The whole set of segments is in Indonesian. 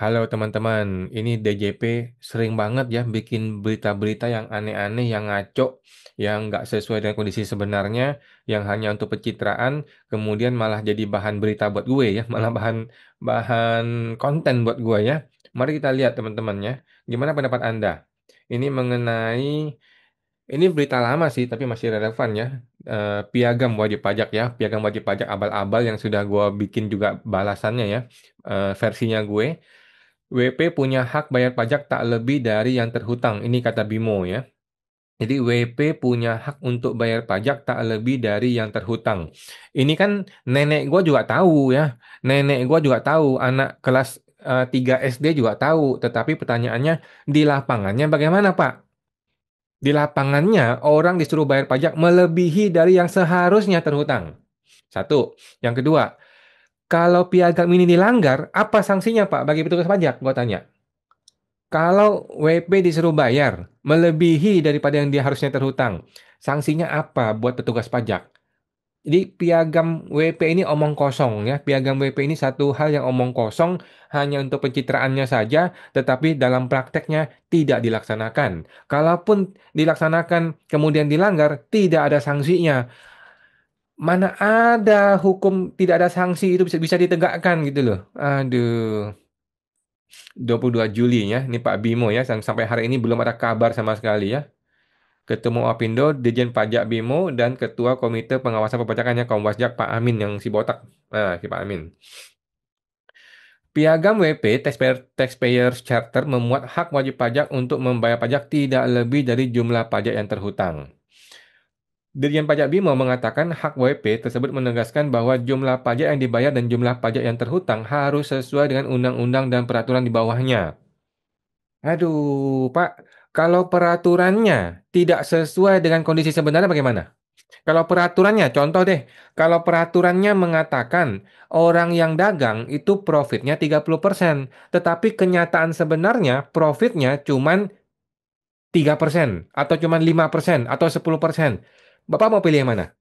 Halo teman-teman, ini DJP sering banget ya bikin berita-berita yang aneh-aneh, yang ngaco, yang nggak sesuai dengan kondisi sebenarnya, yang hanya untuk pencitraan, kemudian malah jadi bahan berita buat gue ya, malah bahan bahan konten buat gue ya. Mari kita lihat teman-teman ya, gimana pendapat Anda? Ini mengenai, ini berita lama sih, tapi masih relevan ya. Piagam wajib pajak ya, piagam wajib pajak abal-abal yang sudah gue bikin juga balasannya ya, versinya gue. WP punya hak bayar pajak tak lebih dari yang terhutang. Ini kata Bimo ya. Jadi WP punya hak untuk bayar pajak tak lebih dari yang terhutang. Ini kan nenek gue juga tahu ya. Nenek gue juga tahu. Anak kelas 3 SD juga tahu. Tetapi pertanyaannya di lapangannya bagaimana Pak? Di lapangannya orang disuruh bayar pajak melebihi dari yang seharusnya terhutang. Satu. Yang kedua, kalau piagam ini dilanggar, apa sanksinya Pak bagi petugas pajak? Gue tanya. Kalau WP disuruh bayar melebihi daripada yang dia harusnya terhutang, sanksinya apa buat petugas pajak? Jadi piagam WP ini omong kosong ya. Piagam WP ini satu hal yang omong kosong hanya untuk pencitraannya saja, tetapi dalam prakteknya tidak dilaksanakan. Kalaupun dilaksanakan kemudian dilanggar, tidak ada sanksinya. Mana ada hukum tidak ada sanksi itu bisa ditegakkan gitu loh. Aduh. 22 Juli ya. Ini Pak Bimo ya. Sampai hari ini belum ada kabar sama sekali ya. Ketemu Apindo, Dirjen Pajak Bimo, dan Ketua Komite Pengawasan Perpajakannya Komwasjak Pak Amin yang si botak. Nah, si Pak Amin. Piagam WP Taxpayers Charter memuat hak wajib pajak untuk membayar pajak tidak lebih dari jumlah pajak yang terhutang. Dirjen Pajak Bimo mengatakan hak WP tersebut menegaskan bahwa jumlah pajak yang dibayar dan jumlah pajak yang terhutang harus sesuai dengan undang-undang dan peraturan di bawahnya. Aduh, Pak, kalau peraturannya tidak sesuai dengan kondisi sebenarnya bagaimana? Kalau peraturannya, contoh deh, kalau peraturannya mengatakan orang yang dagang itu profitnya 30%, tetapi kenyataan sebenarnya profitnya cuma 3% atau cuma 5% atau 10%. Bapak mau pilih yang mana?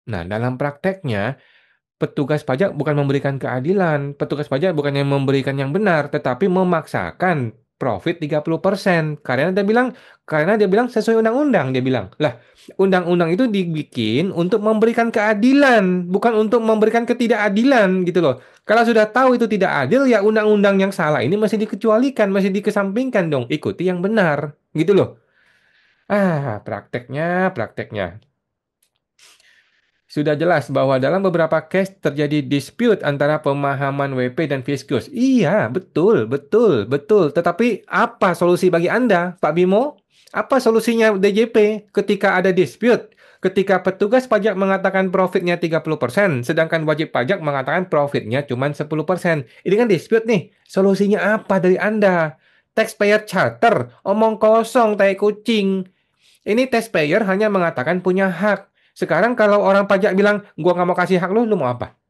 Nah, dalam prakteknya petugas pajak bukan memberikan keadilan, petugas pajak bukan yang memberikan yang benar, tetapi memaksakan profit 30%. Karena dia bilang sesuai undang-undang, dia bilang. Lah, undang-undang itu dibikin untuk memberikan keadilan, bukan untuk memberikan ketidakadilan gitu loh. Kalau sudah tahu itu tidak adil, ya undang-undang yang salah ini masih dikecualikan, masih dikesampingkan dong. Ikuti yang benar, gitu loh. Prakteknya. Sudah jelas bahwa dalam beberapa case terjadi dispute antara pemahaman WP dan Fiskus. Iya, betul, betul, betul. Tetapi apa solusi bagi Anda, Pak Bimo? Apa solusinya DJP ketika ada dispute? Ketika petugas pajak mengatakan profitnya 30%, sedangkan wajib pajak mengatakan profitnya cuma 10%. Ini kan dispute nih. Solusinya apa dari Anda? Taxpayer charter, omong kosong, tai kucing. Ini taxpayer hanya mengatakan punya hak. Sekarang kalau orang pajak bilang, gua nggak mau kasih hak lu mau apa?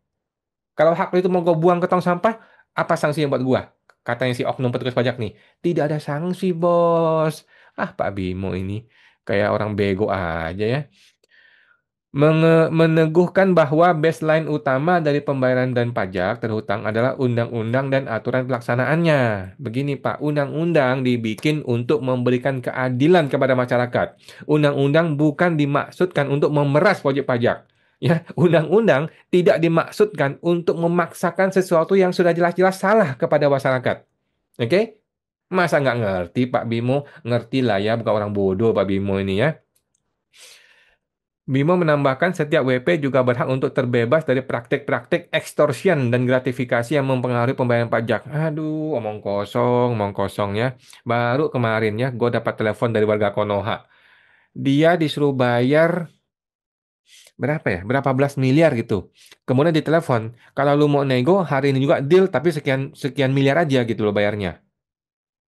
Kalau hak lu itu mau gua buang ke tong sampah, apa sanksinya buat gua? Katanya si oknum petugas pajak nih. Tidak ada sanksi, bos. Pak Bimo ini kayak orang bego aja ya. Meneguhkan bahwa baseline utama dari pembayaran dan pajak terhutang adalah undang-undang dan aturan pelaksanaannya. Begini Pak, undang-undang dibikin untuk memberikan keadilan kepada masyarakat. Undang-undang bukan dimaksudkan untuk memeras wajib pajak. Ya, undang-undang tidak dimaksudkan untuk memaksakan sesuatu yang sudah jelas-jelas salah kepada masyarakat. Oke? Masa nggak ngerti Pak Bimo? Ngerti lah ya, bukan orang bodoh Pak Bimo ini ya. Bimo menambahkan setiap WP juga berhak untuk terbebas dari praktik-praktik extortion dan gratifikasi yang mempengaruhi pembayaran pajak. Aduh, omong kosong ya. Baru kemarin ya, gue dapat telepon dari warga Konoha. Dia disuruh bayar berapa ya? Berapa belas miliar gitu. Kemudian ditelepon, kalau lu mau nego hari ini juga deal, tapi sekian sekian miliar aja gitu loh bayarnya.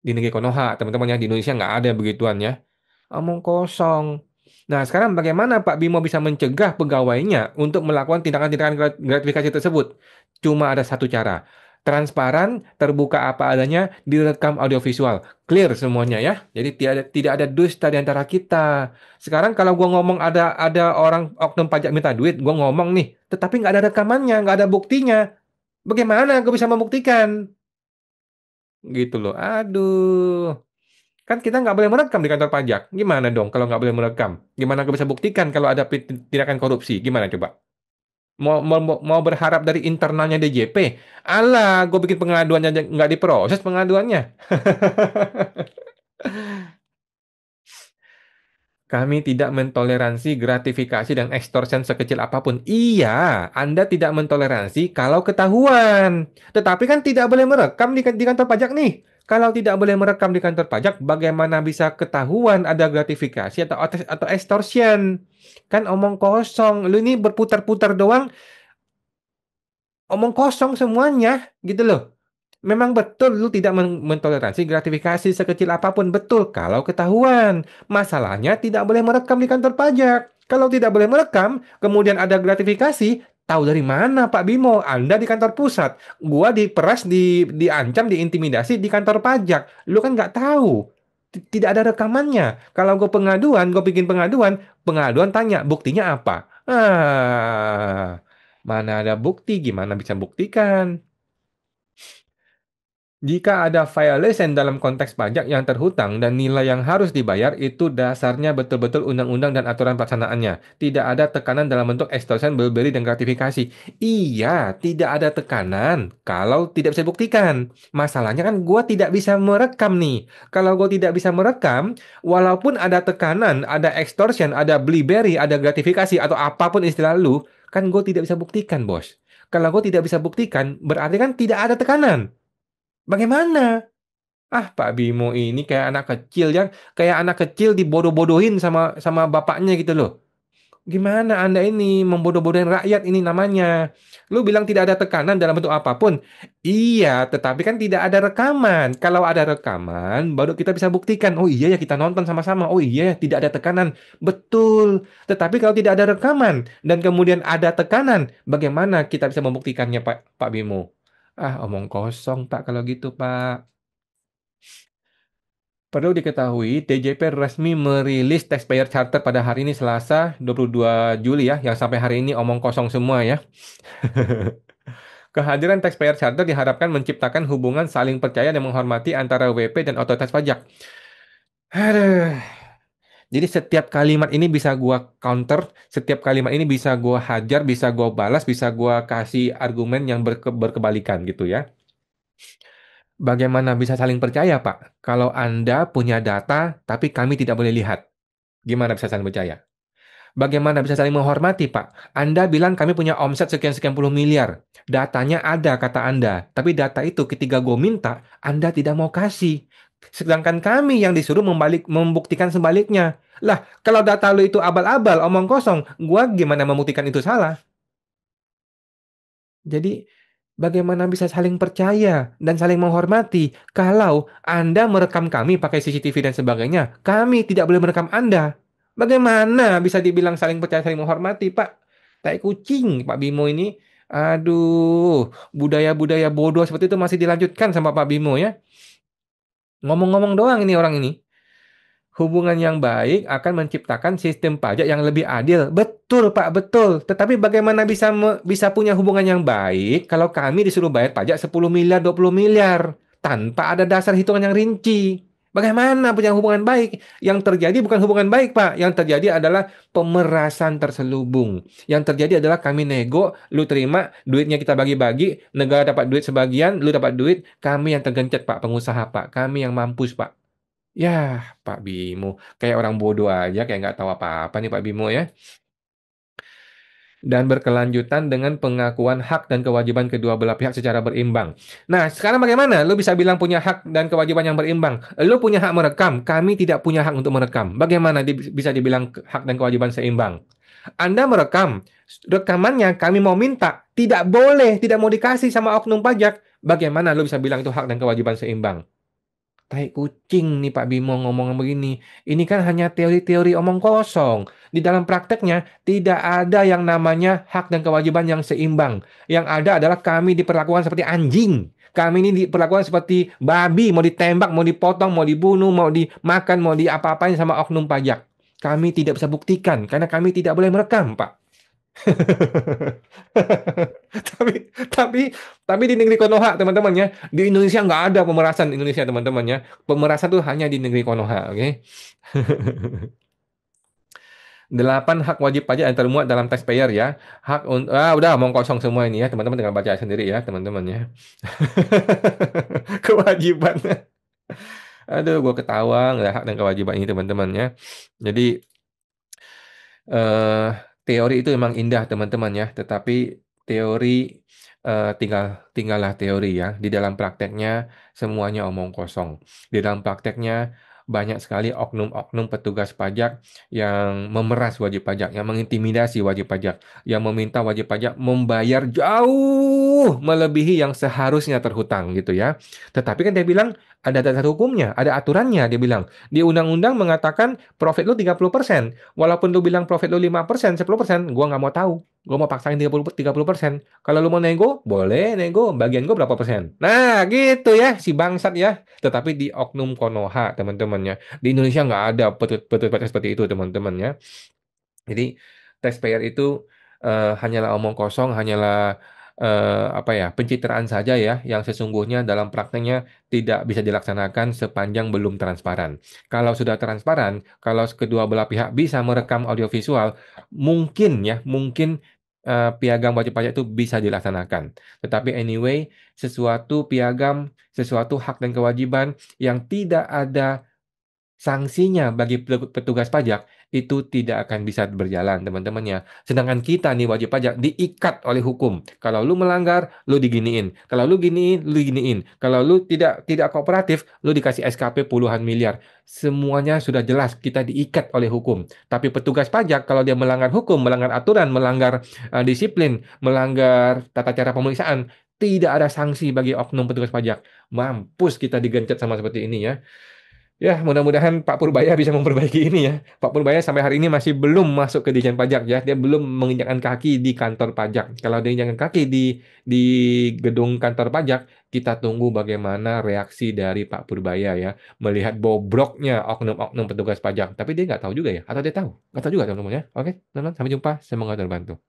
Di negeri Konoha, teman-teman yang di Indonesia nggak ada begituan ya. Omong kosong. Nah, sekarang bagaimana Pak Bimo bisa mencegah pegawainya untuk melakukan tindakan-tindakan gratifikasi tersebut? Cuma ada satu cara. Transparan, terbuka apa adanya, direkam audiovisual. Clear semuanya ya. Jadi tidak ada dusta di antara kita. Sekarang kalau gua ngomong ada orang oknum pajak minta duit, gua ngomong nih, tetapi nggak ada rekamannya, nggak ada buktinya. Bagaimana gue bisa membuktikan? Gitu loh. Aduh. Kan kita nggak boleh merekam di kantor pajak. Gimana dong kalau nggak boleh merekam? Gimana gue bisa buktikan kalau ada tindakan korupsi? Gimana coba? Mau berharap dari internalnya DJP? Alah, gue bikin pengaduannya aja nggak diproses pengaduannya. Kami tidak mentoleransi gratifikasi dan extortion sekecil apapun. Iya, Anda tidak mentoleransi kalau ketahuan. Tetapi kan tidak boleh merekam di kantor pajak nih. Kalau tidak boleh merekam di kantor pajak, bagaimana bisa ketahuan ada gratifikasi atau extortion? Kan omong kosong. Lu ini berputar-putar doang, omong kosong semuanya, gitu loh. Memang betul lu tidak mentoleransi gratifikasi sekecil apapun. Betul kalau ketahuan. Masalahnya tidak boleh merekam di kantor pajak. Kalau tidak boleh merekam, kemudian ada gratifikasi, tahu dari mana Pak Bimo? Anda di kantor pusat. Gua diperas, diancam, diintimidasi di kantor pajak. Lu kan nggak tahu. Tidak ada rekamannya. Kalau gue pengaduan, gue bikin pengaduan, pengaduan tanya, buktinya apa? Mana ada bukti, gimana bisa buktikan? Jika ada violation dalam konteks pajak yang terhutang dan nilai yang harus dibayar, itu dasarnya betul-betul undang-undang dan aturan pelaksanaannya. Tidak ada tekanan dalam bentuk extortion, bribery, dan gratifikasi. Iya, tidak ada tekanan kalau tidak bisa buktikan. Masalahnya kan gua tidak bisa merekam nih. Kalau gua tidak bisa merekam, walaupun ada tekanan, ada extortion, ada bribery, ada gratifikasi, atau apapun istilah lu, kan gue tidak bisa buktikan, bos. Kalau gue tidak bisa buktikan, berarti kan tidak ada tekanan. Bagaimana? Ah, Pak Bimo ini kayak anak kecil dibodoh-bodohin sama sama bapaknya gitu loh. Gimana Anda ini membodoh-bodohin rakyat ini namanya? Lu bilang tidak ada tekanan dalam bentuk apapun. Iya, tetapi kan tidak ada rekaman. Kalau ada rekaman, baru kita bisa buktikan. Oh iya ya kita nonton sama-sama. Oh iya ya tidak ada tekanan. Betul. Tetapi kalau tidak ada rekaman dan kemudian ada tekanan, bagaimana kita bisa membuktikannya, Pak Bimo? Ah, omong kosong, Pak, kalau gitu, Pak. Perlu diketahui, TJP resmi merilis Taxpayer Charter pada hari ini Selasa 22 Juli ya, yang sampai hari ini omong kosong semua ya. Kehadiran Taxpayer Charter diharapkan menciptakan hubungan saling percaya dan menghormati antara WP dan otoritas pajak. Aduh. Jadi setiap kalimat ini bisa gua counter, setiap kalimat ini bisa gua hajar, bisa gua balas, bisa gua kasih argumen yang berkebalikan gitu ya. Bagaimana bisa saling percaya, Pak? Kalau Anda punya data, tapi kami tidak boleh lihat. Gimana bisa saling percaya? Bagaimana bisa saling menghormati, Pak? Anda bilang kami punya omset sekian-sekian puluh miliar. Datanya ada, kata Anda. Tapi data itu ketika gue minta, Anda tidak mau kasih. Sedangkan kami yang disuruh membuktikan sebaliknya. Lah, kalau data lu itu abal-abal, omong kosong, gua gimana membuktikan itu salah? Jadi, bagaimana bisa saling percaya dan saling menghormati kalau Anda merekam kami pakai CCTV dan sebagainya, kami tidak boleh merekam Anda? Bagaimana bisa dibilang saling percaya, saling menghormati, Pak? Tai kucing, Pak Bimo ini. Aduh, budaya-budaya bodoh seperti itu masih dilanjutkan sama Pak Bimo ya. Ngomong-ngomong doang ini orang ini. Hubungan yang baik akan menciptakan sistem pajak yang lebih adil. Betul, Pak, betul. Tetapi bagaimana bisa punya hubungan yang baik kalau kami disuruh bayar pajak 10 miliar, 20 miliar tanpa ada dasar hitungan yang rinci? Bagaimana punya hubungan baik? Yang terjadi bukan hubungan baik, Pak. Yang terjadi adalah pemerasan terselubung. Yang terjadi adalah kami nego, lu terima, duitnya kita bagi-bagi, negara dapat duit sebagian, lu dapat duit, kami yang tergencet, Pak, pengusaha, Pak. Kami yang mampus, Pak. Ya, Pak Bimo, kayak orang bodoh aja, kayak nggak tahu apa-apa nih Pak Bimo ya. Dan berkelanjutan dengan pengakuan hak dan kewajiban kedua belah pihak secara berimbang. Nah, sekarang bagaimana? Lu bisa bilang punya hak dan kewajiban yang berimbang. Lu punya hak merekam, kami tidak punya hak untuk merekam. Bagaimana bisa dibilang hak dan kewajiban seimbang? Anda merekam, rekamannya kami mau minta, tidak boleh, tidak mau dikasih sama oknum pajak. Bagaimana lu bisa bilang itu hak dan kewajiban seimbang? Tai kucing nih Pak Bimo ngomong begini. Ini kan hanya teori-teori omong kosong. Di dalam prakteknya tidak ada yang namanya hak dan kewajiban yang seimbang. Yang ada adalah kami diperlakukan seperti anjing. Kami ini diperlakukan seperti babi, mau ditembak, mau dipotong, mau dibunuh, mau dimakan, mau diapa-apain sama oknum pajak. Kami tidak bisa buktikan karena kami tidak boleh merekam, Pak. Tapi tapi Tapi di negeri Konoha, teman-teman ya. Di Indonesia nggak ada pemerasan di Indonesia, teman-teman ya. Pemerasan tuh hanya di negeri Konoha, oke? 8 hak wajib pajak yang termuat dalam taxpayer ya. Udah omong kosong semua ini ya, teman-teman tinggal baca sendiri ya, teman-teman ya. Kewajiban. Aduh, gua ketawa nggak hak dan kewajiban ini teman-teman ya. Jadi eh, teori itu memang indah teman-teman ya, tetapi teori tinggallah teori ya. Di dalam prakteknya semuanya omong kosong. Di dalam prakteknya banyak sekali oknum-oknum petugas pajak yang memeras wajib pajak, yang mengintimidasi wajib pajak, yang meminta wajib pajak membayar jauh melebihi yang seharusnya terhutang gitu ya. Tetapi kan dia bilang ada dasar hukumnya, ada aturannya, dia bilang. Di undang-undang mengatakan profit lu 30%. Walaupun lu bilang profit lu 5%, 10%, gua nggak mau tahu. Gua mau paksain 30%. Kalau lu mau nego, boleh nego. Bagian gua berapa persen? Nah, gitu ya, si bangsat ya. Tetapi di oknum Konoha, teman-temannya. Di Indonesia nggak ada petugas seperti itu, teman-temannya. Jadi taxpayer itu hanyalah omong kosong, hanyalah apa ya pencitraan saja ya, yang sesungguhnya dalam prakteknya tidak bisa dilaksanakan sepanjang belum transparan. Kalau sudah transparan, kalau kedua belah pihak bisa merekam audiovisual, mungkin ya, mungkin piagam wajib pajak itu bisa dilaksanakan. Tetapi anyway, sesuatu piagam, sesuatu hak dan kewajiban yang tidak ada sanksinya bagi petugas pajak itu tidak akan bisa berjalan, teman-teman ya. Sedangkan kita nih wajib pajak diikat oleh hukum. Kalau lu melanggar, lu diginiin. Kalau lu giniin, lu giniin. Kalau lu tidak kooperatif, lu dikasih SKP puluhan miliar. Semuanya sudah jelas kita diikat oleh hukum. Tapi petugas pajak kalau dia melanggar hukum, melanggar aturan, melanggar disiplin, melanggar tata cara pemeriksaan, tidak ada sanksi bagi oknum petugas pajak. Mampus kita digencet sama seperti ini ya. Ya, mudah-mudahan Pak Purbaya bisa memperbaiki ini ya. Pak Purbaya sampai hari ini masih belum masuk ke Ditjen Pajak ya. Dia belum menginjakkan kaki di kantor pajak. Kalau dia menginjakkan kaki di gedung kantor pajak, kita tunggu bagaimana reaksi dari Pak Purbaya ya, melihat bobroknya oknum-oknum petugas pajak. Tapi dia nggak tahu juga ya, atau dia tahu? Nggak tahu juga teman-teman ya. Oke, teman-teman, sampai jumpa. Semoga terbantu.